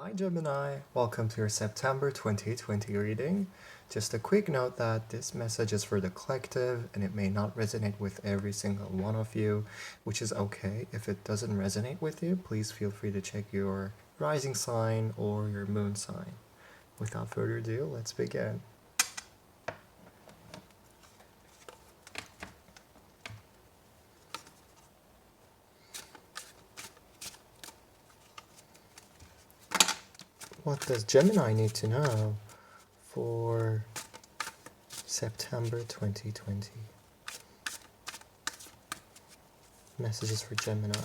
Hi Gemini, welcome to your September 2020 reading. Just a quick note that this message is for the collective and it may not resonate with every single one of you, which is okay. If it doesn't resonate with you, please feel free to check your rising sign or your moon sign. Without further ado, let's begin. What does Gemini need to know for September 2020? Messages for Gemini.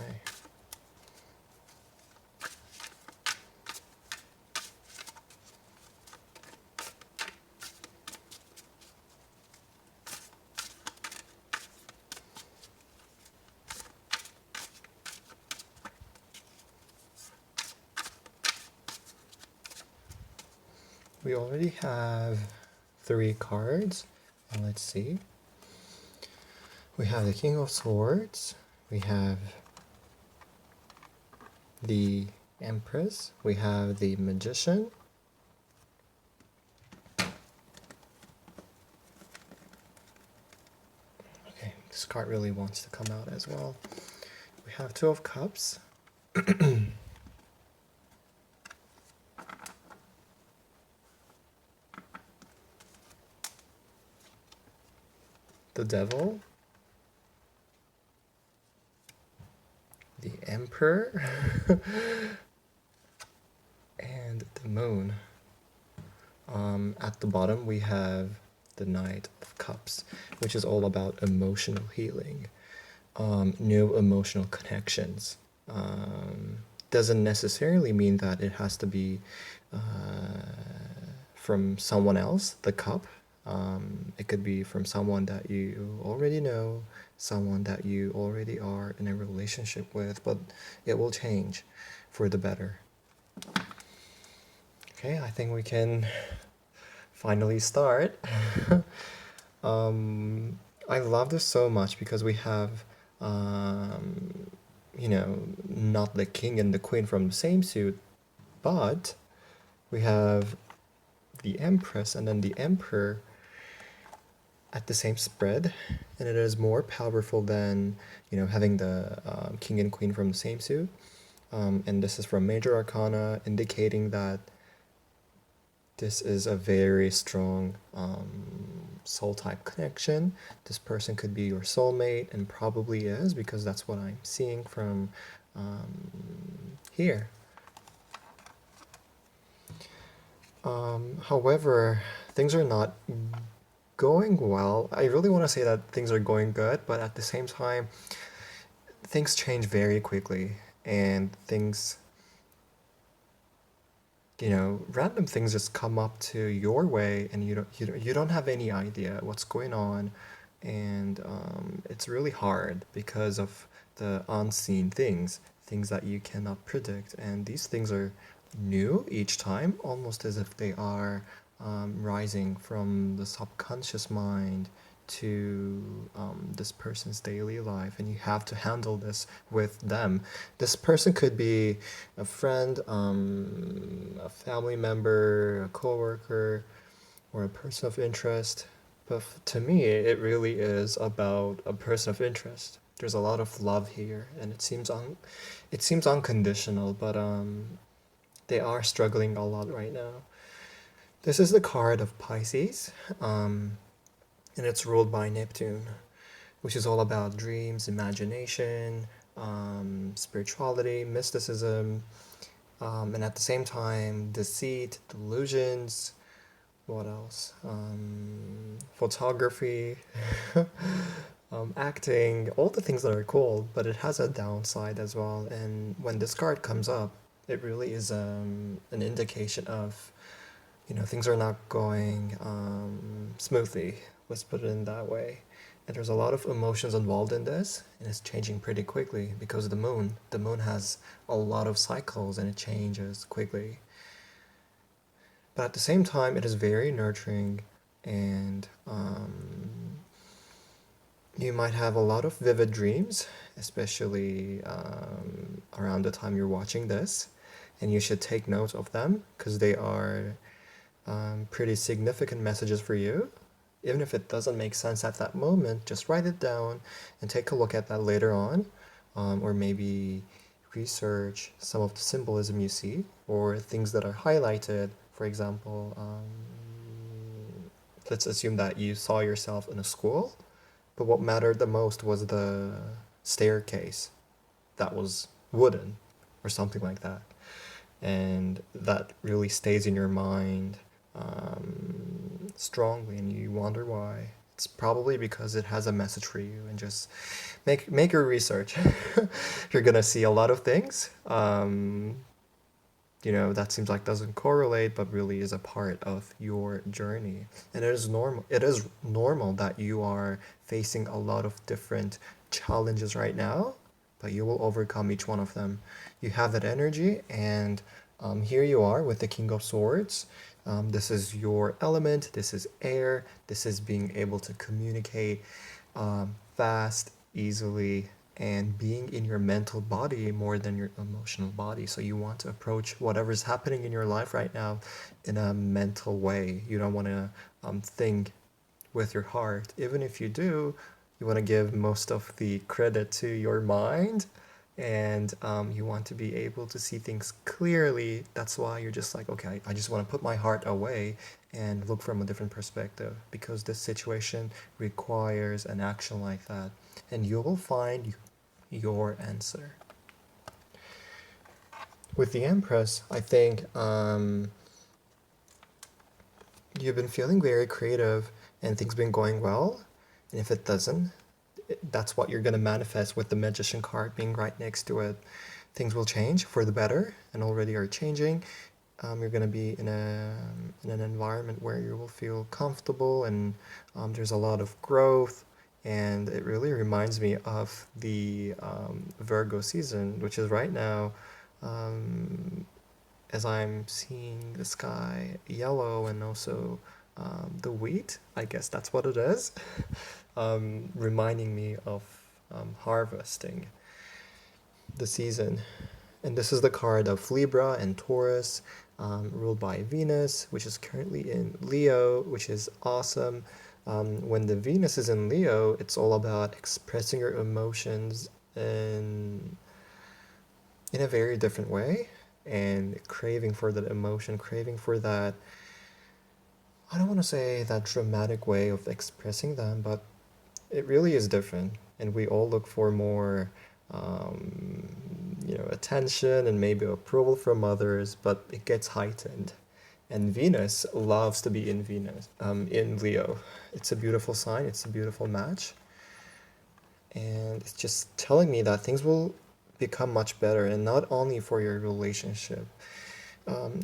We already have 3 cards, and let's see. We have the King of Swords, we have the Empress, we have the Magician, okay, this card really wants to come out as well. We have Two of Cups, the Devil, the Emperor, and the Moon. At the bottom we have the Knight of Cups, which is all about emotional healing, new emotional connections. Doesn't necessarily mean that it has to be from someone else, the cup. It could be from someone that you already know, someone that you already are in a relationship with, but it will change for the better. Okay, I think we can finally start. I love this so much because we have, not the king and the queen from the same suit, but we have the empress and then the emperor at the same spread, and it is more powerful than having the king and queen from the same suit. And this is from Major Arcana, indicating that this is a very strong soul type connection. This person could be your soulmate, and probably is, because that's what I'm seeing from here. However, things are not going well. I really want to say that things are going good, but at the same time, things change very quickly, and things, random things just come up to your way, and you don't have any idea what's going on, and it's really hard because of the unseen things that you cannot predict, and these things are new each time, almost as if they are rising from the subconscious mind to this person's daily life, and you have to handle this with them. This person could be a friend, a family member, a coworker, or a person of interest. But to me, it really is about a person of interest. There's a lot of love here, and it seems unconditional, but they are struggling a lot right now. This is the card of Pisces, and it's ruled by Neptune, which is all about dreams, imagination, spirituality, mysticism, and at the same time, deceit, delusions. What else? Photography, acting, all the things that are cool, but it has a downside as well. And when this card comes up, it really is an indication of, things are not going smoothly. Let's put it in that way. And there's a lot of emotions involved in this, and it's changing pretty quickly because the moon has a lot of cycles, and it changes quickly. But at the same time, it is very nurturing, and you might have a lot of vivid dreams, especially around the time you're watching this. and you should take note of them because they are pretty significant messages for you. Even if it doesn't make sense at that moment, just write it down and take a look at that later on, or maybe research some of the symbolism you see or things that are highlighted. For example, let's assume that you saw yourself in a school, but what mattered the most was the staircase that was wooden or something like that. And that really stays in your mind strongly, and you wonder why. It's probably because it has a message for you, and just make your research. You're gonna see a lot of things. That seems like doesn't correlate, but really is a part of your journey. And it is normal. It is normal that you are facing a lot of different challenges right now, but you will overcome each one of them. You have that energy, and here you are with the King of Swords. This is your element. This is air. This is being able to communicate fast, easily, and being in your mental body more than your emotional body. So you want to approach whatever's happening in your life right now in a mental way. You don't want to think with your heart. Even if you do, you want to give most of the credit to your mind, and you want to be able to see things clearly. That's why you're just like, okay, I just want to put my heart away and look from a different perspective, because this situation requires an action like that, and you will find your answer. With the Empress, I think you've been feeling very creative and things been going well. And if it doesn't, that's what you're going to manifest with the Magician card being right next to it. Things will change for the better and already are changing. You're going to be in an environment where you will feel comfortable, and there's a lot of growth. And it really reminds me of the Virgo season, which is right now, as I'm seeing the sky yellow, and also the wheat, I guess that's what it is, reminding me of harvesting the season. And this is the card of Libra and Taurus, ruled by Venus, which is currently in Leo, which is awesome. When the Venus is in Leo, it's all about expressing your emotions in a very different way, and craving for that emotion, craving for that, I don't want to say that dramatic way of expressing them, but it really is different. And we all look for more, attention and maybe approval from others, but it gets heightened. And Venus loves to be in Leo. It's a beautiful sign. It's a beautiful match. And it's just telling me that things will become much better, and not only for your relationship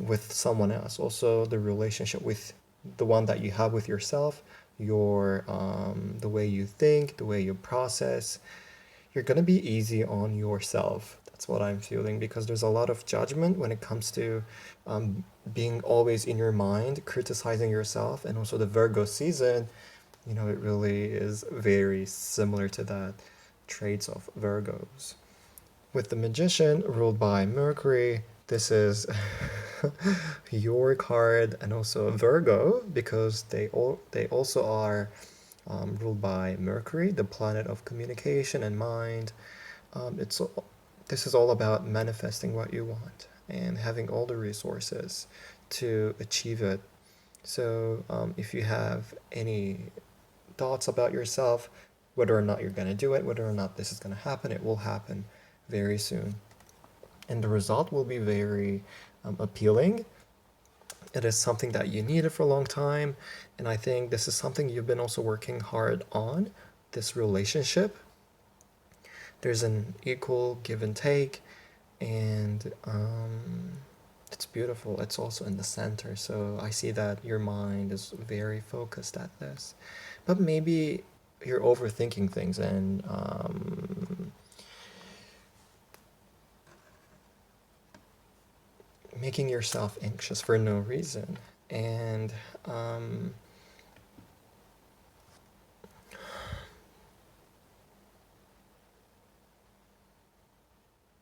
with someone else, also the relationship with the one that you have with yourself, your the way you think, the way you process. You're gonna be easy on yourself. That's what I'm feeling, because there's a lot of judgment when it comes to being always in your mind, criticizing yourself, and also the Virgo season. It really is very similar to that, traits of Virgos. With the Magician, ruled by Mercury, this is your card, and also Virgo, because they also are ruled by Mercury, the planet of communication and mind. It's This is all about manifesting what you want and having all the resources to achieve it. So if you have any thoughts about yourself, whether or not you're going to do it, whether or not this is going to happen, it will happen very soon. And the result will be very appealing. It is something that you needed for a long time. And I think this is something you've been also working hard on, this relationship. There's an equal give and take, and it's beautiful. It's also in the center. So I see that your mind is very focused at this. But maybe you're overthinking things, and making yourself anxious for no reason. And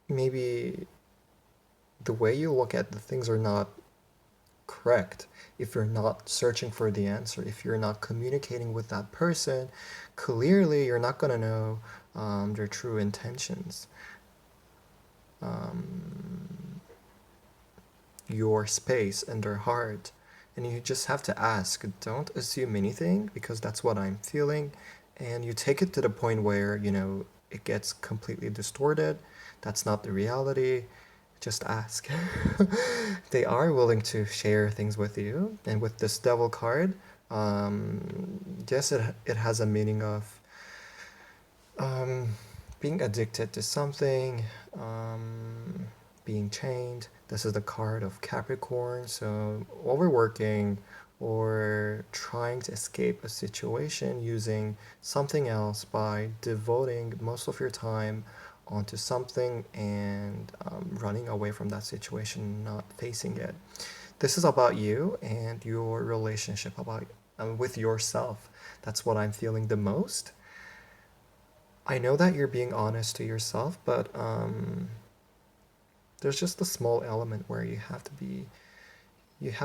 maybe the way you look at the things are not correct. If you're not searching for the answer, if you're not communicating with that person, clearly you're not going to know their true intentions, your space and their heart. And you just have to ask. Don't assume anything because that's what I'm feeling. And you take it to the point where, it gets completely distorted. That's not the reality. Just ask. They are willing to share things with you. And with this devil card, yes, it has a meaning of um, being addicted to something, being chained. This is the card of Capricorn. So overworking or trying to escape a situation using something else by devoting most of your time onto something and running away from that situation, not facing it. This is about you and your relationship about with yourself. That's what I'm feeling the most. I know that you're being honest to yourself, but there's just a small element where you have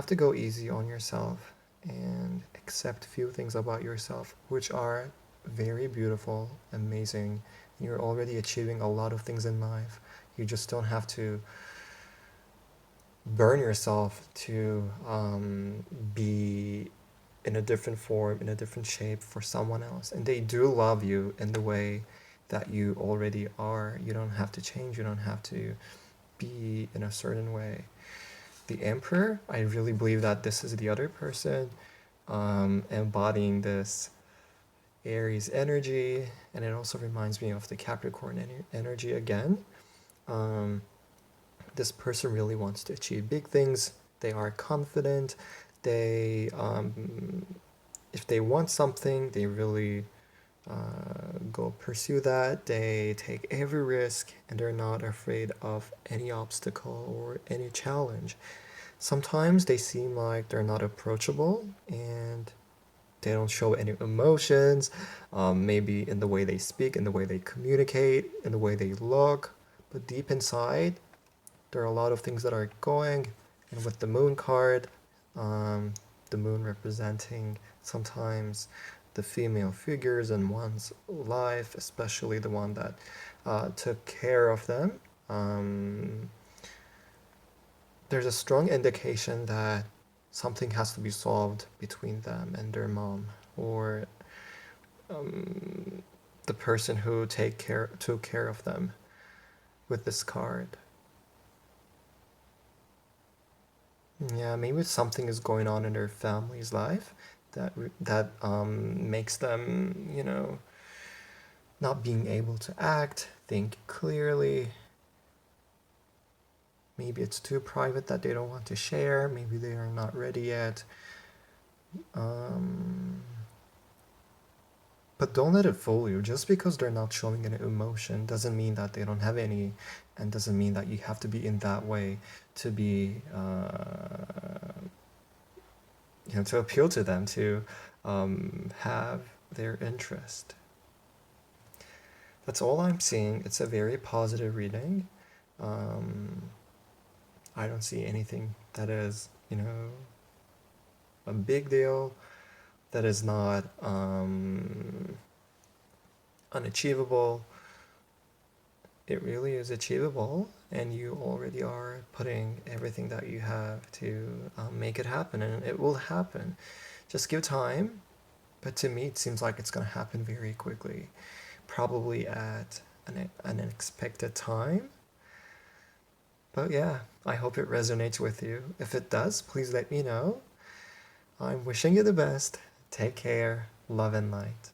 to go easy on yourself and accept few things about yourself, which are very beautiful, amazing, and you're already achieving a lot of things in life. You just don't have to burn yourself to be in a different form, in a different shape for someone else. And they do love you in the way that you already are. You don't have to change, you don't have to be in a certain way. The Emperor, I really believe that this is the other person embodying this Aries energy, and it also reminds me of the Capricorn energy again. Um, this person really wants to achieve big things. They are confident. They, if they want something, they really go pursue that. They take every risk, and they're not afraid of any obstacle or any challenge. Sometimes they seem like they're not approachable and they don't show any emotions, maybe in the way they speak, in the way they communicate, in the way they look. But deep inside, there are a lot of things that are going. And with the moon card, the moon representing sometimes the female figures in one's life, especially the one that took care of them. There's a strong indication that something has to be solved between them and their mom, or the person who took care of them with this card. Yeah, maybe something is going on in their family's life that makes them, not being able to act, think clearly. Maybe it's too private that they don't want to share. Maybe they are not ready yet. But don't let it fool you. Just because they're not showing any emotion doesn't mean that they don't have any, and doesn't mean that you have to be in that way to be, to appeal to them, to have their interest. That's all I'm seeing. It's a very positive reading. I don't see anything that is, a big deal, that is not unachievable. It really is achievable, and you already are putting everything that you have to make it happen, and it will happen. Just give time, but to me, it seems like it's going to happen very quickly, probably at an unexpected time. But yeah, I hope it resonates with you. If it does, please let me know. I'm wishing you the best. Take care. Love and light.